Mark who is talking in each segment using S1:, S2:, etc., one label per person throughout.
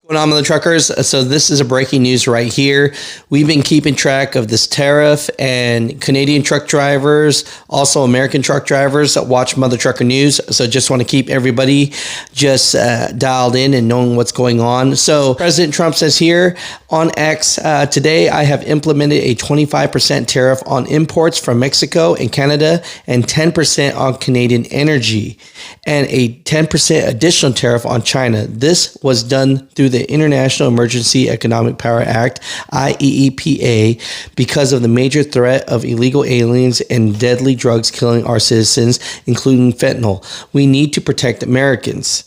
S1: On the truckers. So this is a breaking news right here. We've been keeping track of this tariff, and Canadian truck drivers, also American truck drivers, watch Mother Trucker News. So just want to keep everybody just dialed in and knowing what's going on. So President Trump says here on X, today I have implemented a 25% tariff on imports from Mexico and Canada and 10% on Canadian energy and a 10% additional tariff on China. This was done through the International Emergency Economic Power Act, IEEPA, because of the major threat of illegal aliens and deadly drugs killing our citizens, including fentanyl. We need to protect Americans.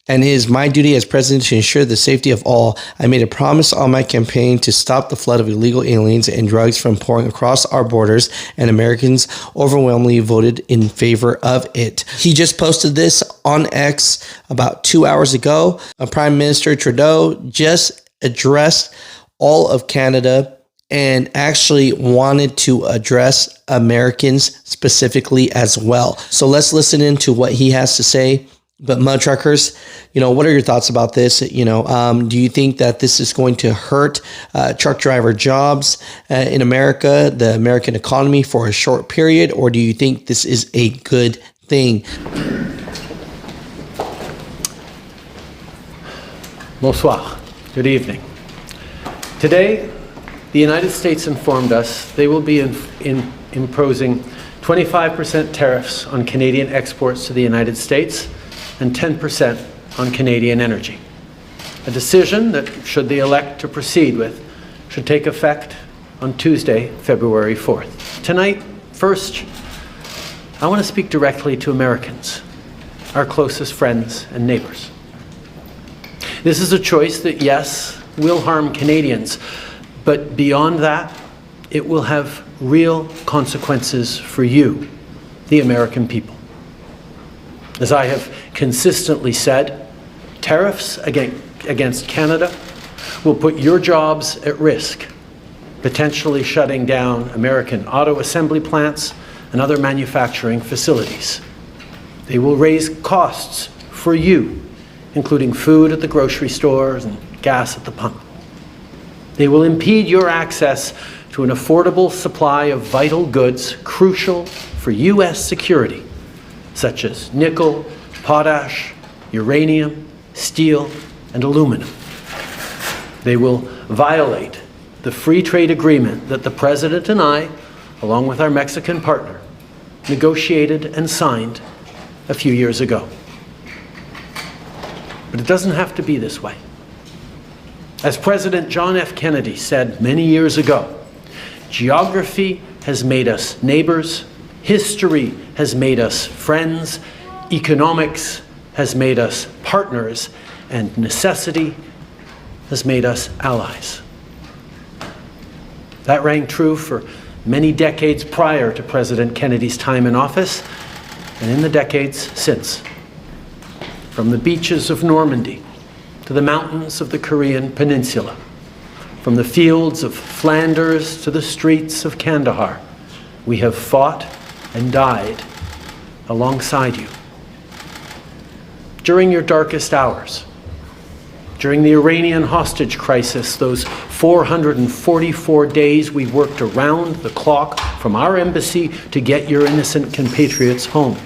S1: And it is my duty as president to ensure the safety of all. I made a promise on my campaign to stop the flood of illegal aliens and drugs from pouring across our borders, and Americans overwhelmingly voted in favor of it. He just posted this on X about 2 hours ago. Prime Minister Trudeau just addressed all of Canada and actually wanted to address Americans specifically as well. So let's listen into what he has to say. But Mud Truckers, what are your thoughts about this? Do you think that this is going to hurt truck driver jobs in America, the American economy for a short period, or do you think this is a good thing?
S2: Bonsoir. Good evening. Today, the United States informed us they will be imposing 25% tariffs on Canadian exports to the United States and 10% on Canadian energy. A decision that, should they elect to proceed with, should take effect on Tuesday, February 4th. Tonight, first, I want to speak directly to Americans, our closest friends and neighbors. This is a choice that, yes, will harm Canadians, but beyond that, it will have real consequences for you, the American people. As I have consistently said, tariffs against Canada will put your jobs at risk, potentially shutting down American auto assembly plants and other manufacturing facilities. They will raise costs for you, including food at the grocery stores and gas at the pump. They will impede your access to an affordable supply of vital goods crucial for U.S. security, such as nickel, potash, uranium, steel, and aluminum. They will violate the free trade agreement that the President and I, along with our Mexican partner, negotiated and signed a few years ago. But it doesn't have to be this way. As President John F. Kennedy said many years ago, geography has made us neighbors, history has made us friends, economics has made us partners, and necessity has made us allies. That rang true for many decades prior to President Kennedy's time in office, and in the decades since. From the beaches of Normandy to the mountains of the Korean Peninsula, from the fields of Flanders to the streets of Kandahar, we have fought and died alongside you. During your darkest hours, during the Iranian hostage crisis, those 444 days we worked around the clock from our embassy to get your innocent compatriots home.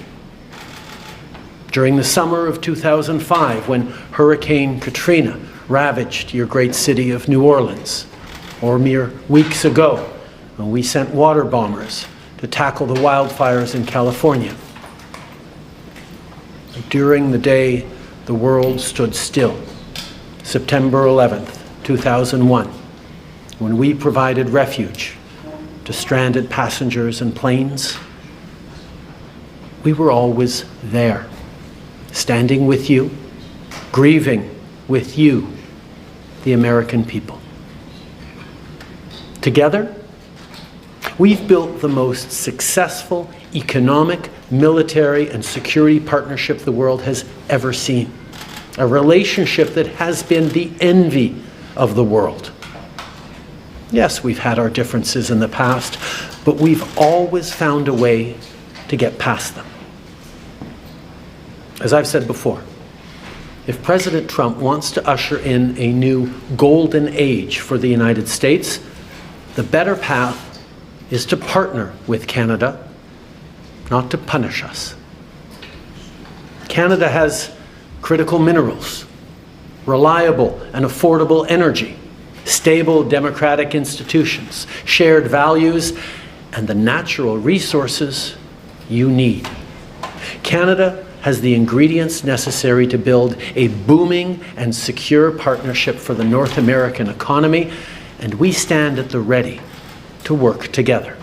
S2: During the summer of 2005, when Hurricane Katrina ravaged your great city of New Orleans, or mere weeks ago, when we sent water bombers to tackle the wildfires in California. During the day the world stood still, September 11th, 2001, when we provided refuge to stranded passengers and planes, we were always there, standing with you, grieving with you, the American people. Together, we've built the most successful economic, military, and security partnership the world has ever seen. A relationship that has been the envy of the world. Yes, we've had our differences in the past, but we've always found a way to get past them. As I've said before, If President Trump wants to usher in a new golden age for the United States, the better path is to partner with Canada, not to punish us. Canada has critical minerals, reliable and affordable energy, stable democratic institutions, shared values, and the natural resources you need. Canada has the ingredients necessary to build a booming and secure partnership for the North American economy, and we stand at the ready to work together.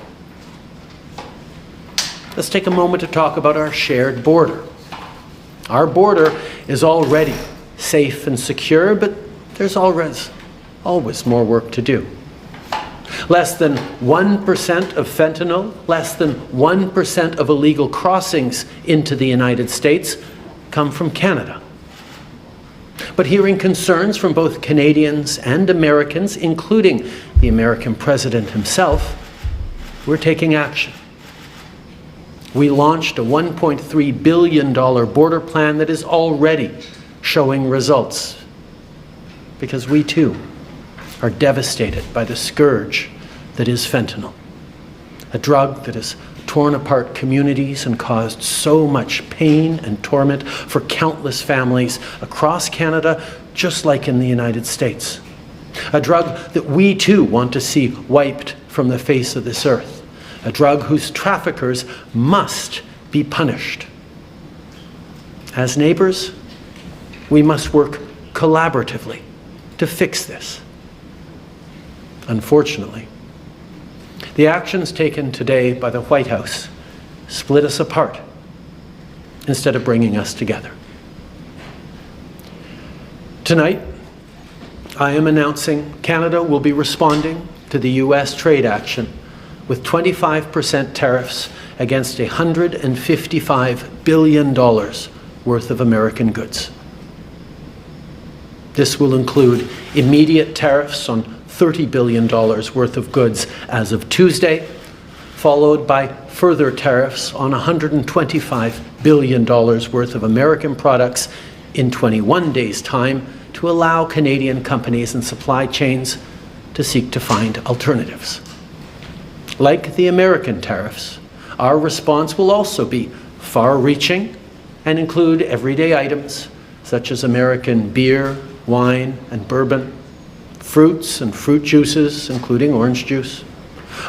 S2: Let's take a moment to talk about our shared border. Our border is already safe and secure, but there's always more work to do. Less than 1% of fentanyl, less than 1% of illegal crossings into the United States come from Canada. But hearing concerns from both Canadians and Americans, including the American president himself, we're taking action. We launched a $1.3 billion border plan that is already showing results, because we too are devastated by the scourge that is fentanyl, a drug that has torn apart communities and caused so much pain and torment for countless families across Canada, just like in the United States. A drug that we too want to see wiped from the face of this earth. A drug whose traffickers must be punished. As neighbors, we must work collaboratively to fix this. Unfortunately, the actions taken today by the White House split us apart instead of bringing us together. Tonight, I am announcing Canada will be responding to the US trade action with 25% tariffs against $155 billion worth of American goods. This will include immediate tariffs on $30 billion worth of goods as of Tuesday, followed by further tariffs on $125 billion worth of American products in 21 days' time to allow Canadian companies and supply chains to seek to find alternatives. Like the American tariffs, our response will also be far-reaching and include everyday items such as American beer, wine, and bourbon, fruits and fruit juices, including orange juice,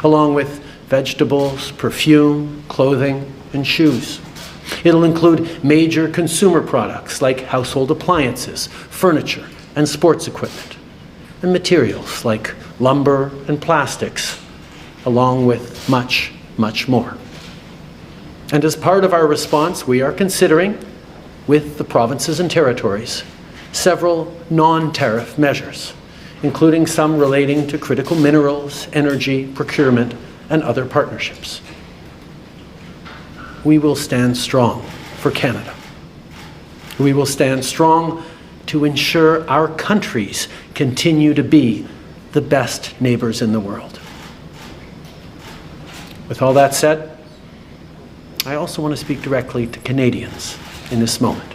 S2: along with vegetables, perfume, clothing, and shoes. It'll include major consumer products like household appliances, furniture, and sports equipment, and materials like lumber and plastics, along with much, much more. And as part of our response, we are considering, with the provinces and territories, several non-tariff measures, including some relating to critical minerals, energy, procurement, and other partnerships. We will stand strong for Canada. We will stand strong to ensure our countries continue to be the best neighbors in the world. With all that said, I also want to speak directly to Canadians in this moment.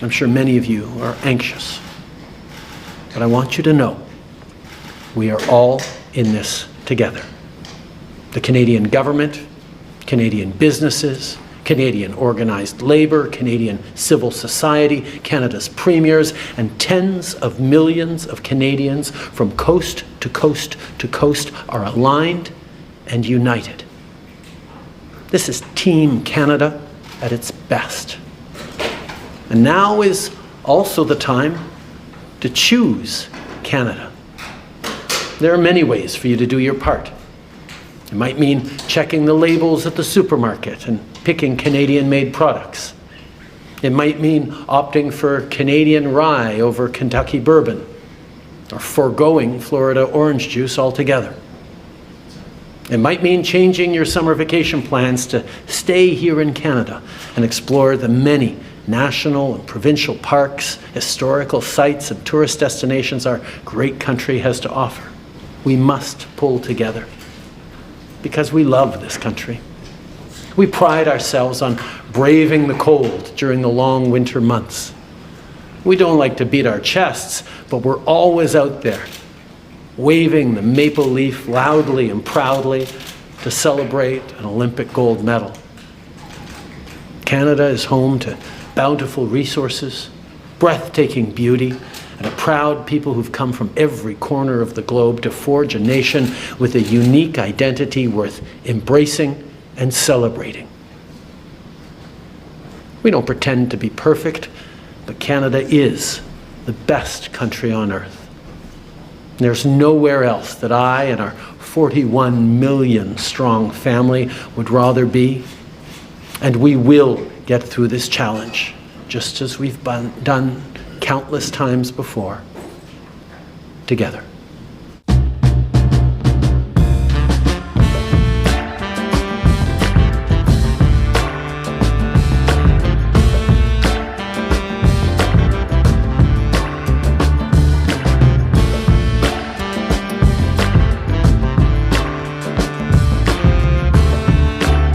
S2: I'm sure many of you are anxious, but I want you to know we are all in this together. The Canadian government, Canadian businesses, Canadian organized labor, Canadian civil society, Canada's premiers, and tens of millions of Canadians from coast to coast to coast are aligned and united. This is Team Canada at its best. And now is also the time to choose Canada. There are many ways for you to do your part. It might mean checking the labels at the supermarket and picking Canadian-made products. It might mean opting for Canadian rye over Kentucky bourbon, or foregoing Florida orange juice altogether. It might mean changing your summer vacation plans to stay here in Canada and explore the many national and provincial parks, historical sites, and tourist destinations our great country has to offer. We must pull together because we love this country. We pride ourselves on braving the cold during the long winter months. We don't like to beat our chests, but we're always out there, waving the maple leaf loudly and proudly to celebrate an Olympic gold medal. Canada is home to bountiful resources, breathtaking beauty, and a proud people who've come from every corner of the globe to forge a nation with a unique identity worth embracing and celebrating. We don't pretend to be perfect, but Canada is the best country on earth. There's nowhere else that I and our 41 million strong family would rather be, and we will get through this challenge, just as we've done countless times before, together.